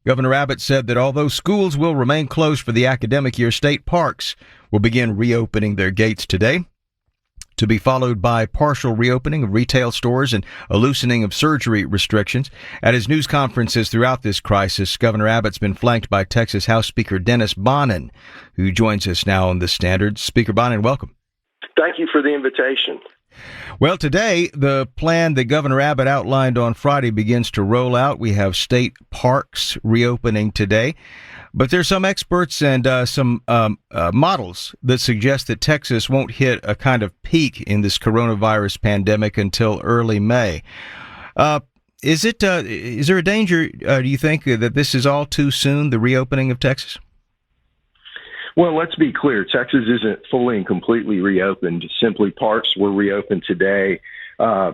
Governor Abbott said that although schools will remain closed for the academic year, state parks will begin reopening their gates today, to be followed by partial reopening of retail stores and a loosening of surgery restrictions. At his news conferences throughout this crisis, Governor Abbott's been flanked by Texas House Speaker Dennis Bonnen, who joins us now on The Standard. Speaker Bonnen, welcome. Thank you for the invitation. Well, today, the plan that Governor Abbott outlined on Friday begins to roll out. We have state parks reopening today. But there's some experts and some models that suggest that Texas won't hit a kind of peak in this coronavirus pandemic until early May. Is there a danger, do you think, that this is all too soon, the reopening of Texas? Well, let's be clear. Texas isn't fully and completely reopened. Simply parts were reopened today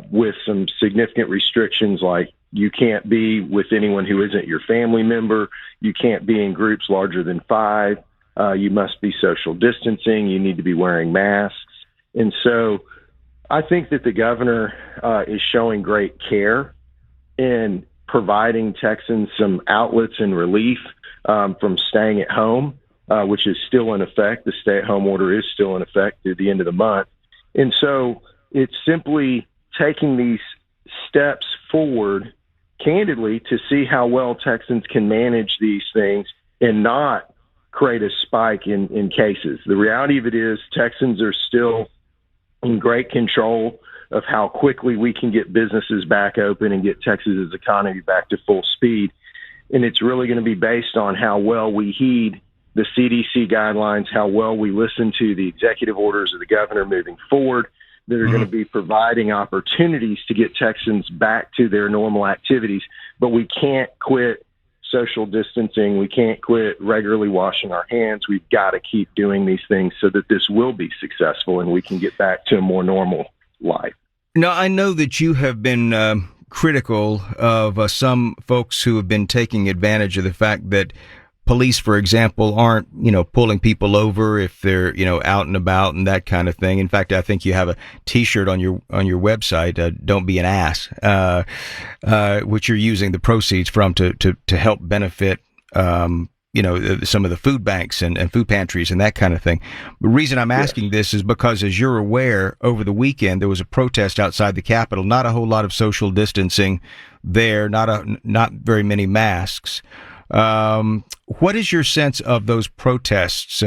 with some significant restrictions, like you can't be with anyone who isn't your family member. You can't be in groups larger than 5. You must be social distancing. You need to be wearing masks. And so I think that the governor is showing great care in providing Texans some outlets and relief from staying at home, which is still in effect. The stay-at-home order is still in effect through the end of the month. And so it's simply taking these steps forward, candidly, to see how well Texans can manage these things and not create a spike in cases. The reality of it is Texans are still in great control of how quickly we can get businesses back open and get Texas's economy back to full speed. And it's really going to be based on how well we heed the CDC guidelines, how well we listen to the executive orders of the governor moving forward, that are going to be providing opportunities to get Texans back to their normal activities. But we can't quit social distancing. We can't quit regularly washing our hands. We've got to keep doing these things so that this will be successful and we can get back to a more normal life. Now, I know that you have been critical of some folks who have been taking advantage of the fact that police, for example, aren't, pulling people over if they're, out and about and that kind of thing. In fact, I think you have a T-shirt on your website, "Don't be an ass," which you're using the proceeds from to help benefit, some of the food banks and food pantries and that kind of thing. The reason I'm asking this is because, as you're aware, over the weekend there was a protest outside the Capitol. Not a whole lot of social distancing there. Not very many masks. What is your sense of those protests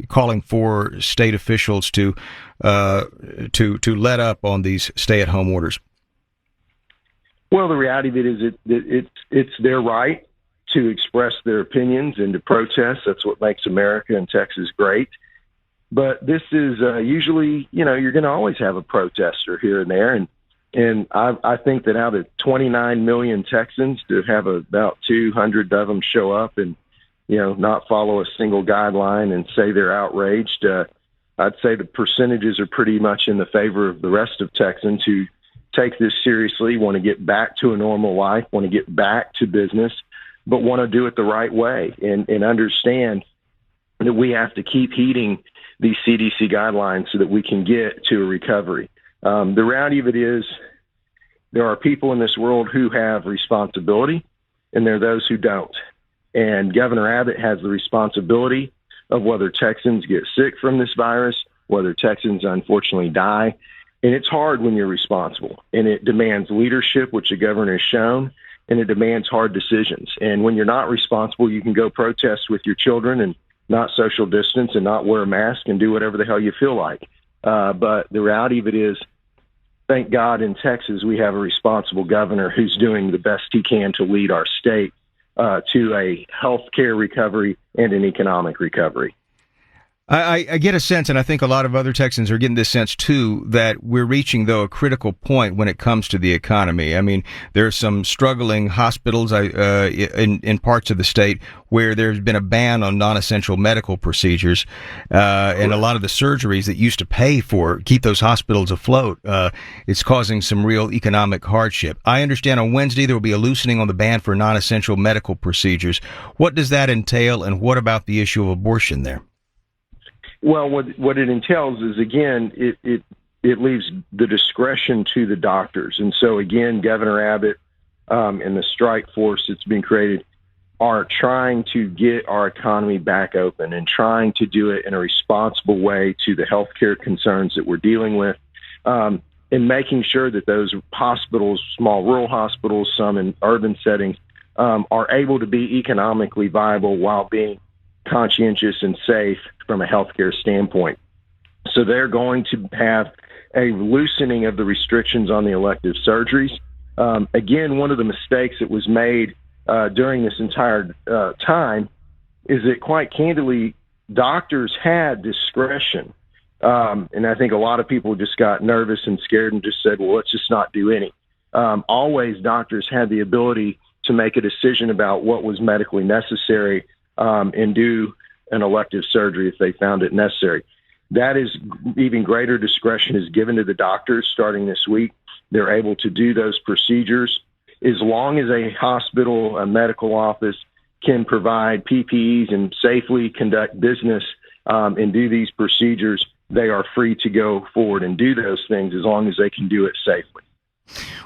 calling for state officials to let up on these stay-at-home orders? Well, the reality of it is it's their right to express their opinions and to protest. That's what makes America and Texas great. But this is usually, you're going to always have a protester here and there, and I think that out of 29 million Texans, to have about 200 of them show up and, not follow a single guideline and say they're outraged, I'd say the percentages are pretty much in the favor of the rest of Texans who take this seriously, want to get back to a normal life, want to get back to business, but want to do it the right way and understand that we have to keep heeding these CDC guidelines so that we can get to a recovery. The reality of it is there are people in this world who have responsibility, and there are those who don't. And Governor Abbott has the responsibility of whether Texans get sick from this virus, whether Texans unfortunately die. And it's hard when you're responsible, and it demands leadership, which the governor has shown, and it demands hard decisions. And when you're not responsible, you can go protest with your children and not social distance and not wear a mask and do whatever the hell you feel like. But the reality of it is, thank God in Texas, we have a responsible governor who's doing the best he can to lead our state to a health care recovery and an economic recovery. I get a sense, and I think a lot of other Texans are getting this sense too, that we're reaching, though, a critical point when it comes to the economy. I mean, there are some struggling hospitals in parts of the state where there's been a ban on non-essential medical procedures, and a lot of the surgeries that used to pay for keep those hospitals afloat. It's causing some real economic hardship. I understand on Wednesday there will be a loosening on the ban for non-essential medical procedures. What does that entail, and what about the issue of abortion there? Well, what it entails is, again, it leaves the discretion to the doctors. And so, again, Governor Abbott and the strike force that's been created are trying to get our economy back open and trying to do it in a responsible way to the healthcare concerns that we're dealing with, and making sure that those hospitals, small rural hospitals, some in urban settings, are able to be economically viable while being conscientious and safe from a healthcare standpoint. So they're going to have a loosening of the restrictions on the elective surgeries. Again, one of the mistakes that was made during this entire time is that, quite candidly, doctors had discretion. And I think a lot of people just got nervous and scared and just said, well, let's just not do any. Always doctors had the ability to make a decision about what was medically necessary and do an elective surgery if they found it necessary. That is, even greater discretion is given to the doctors starting this week. They're able to do those procedures as long as a hospital, a medical office can provide PPEs and safely conduct business and do these procedures. They are free to go forward and do those things as long as they can do it safely.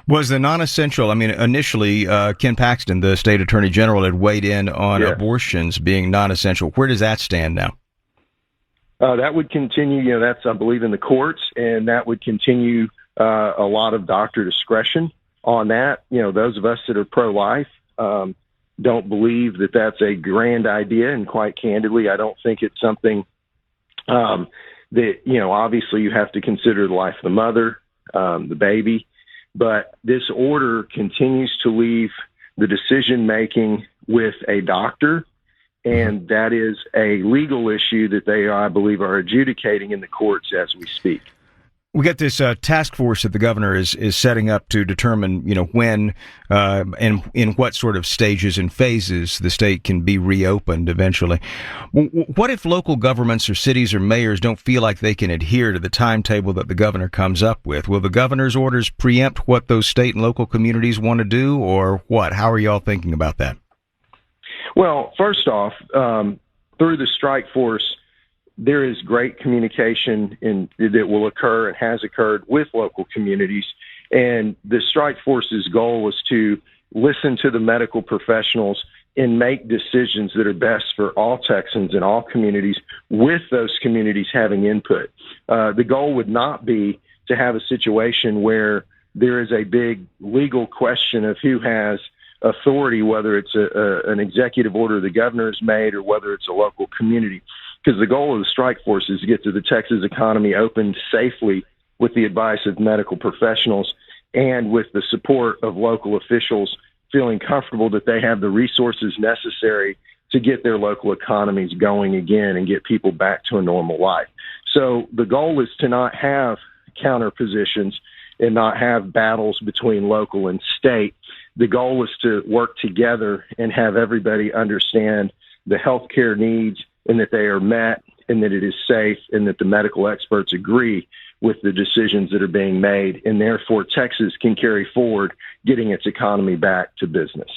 Was the non-essential, initially Ken Paxton, the state attorney general, had weighed in on abortions being non-essential. Where does that stand now? That would continue, that's, I believe, in the courts, and that would continue a lot of doctor discretion on that. Those of us that are pro-life don't believe that that's a grand idea, and quite candidly, I don't think it's something that, obviously you have to consider the life of the mother, the baby, but this order continues to leave the decision-making with a doctor, and that is a legal issue that they, I believe, are adjudicating in the courts as we speak. We got this task force that the governor is setting up to determine, when and in what sort of stages and phases the state can be reopened eventually. What if local governments or cities or mayors don't feel like they can adhere to the timetable that the governor comes up with? Will the governor's orders preempt what those state and local communities want to do, or what? How are y'all thinking about that? Well, first off, through the strike force, there is great communication that will occur and has occurred with local communities. And the strike force's goal was to listen to the medical professionals and make decisions that are best for all Texans and all communities, with those communities having input. The goal would not be to have a situation where there is a big legal question of who has authority, whether it's an executive order the governor has made or whether it's a local community. Because the goal of the strike force is to get to the Texas economy opened safely with the advice of medical professionals and with the support of local officials feeling comfortable that they have the resources necessary to get their local economies going again and get people back to a normal life. So the goal is to not have counter positions and not have battles between local and state. The goal is to work together and have everybody understand the healthcare needs and that they are met and that it is safe and that the medical experts agree with the decisions that are being made, and therefore Texas can carry forward getting its economy back to business.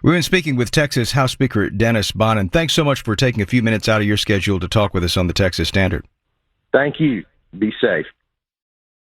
We've been speaking with Texas House Speaker Dennis Bonnen. Thanks so much for taking a few minutes out of your schedule to talk with us on the Texas Standard. Thank you. Be safe.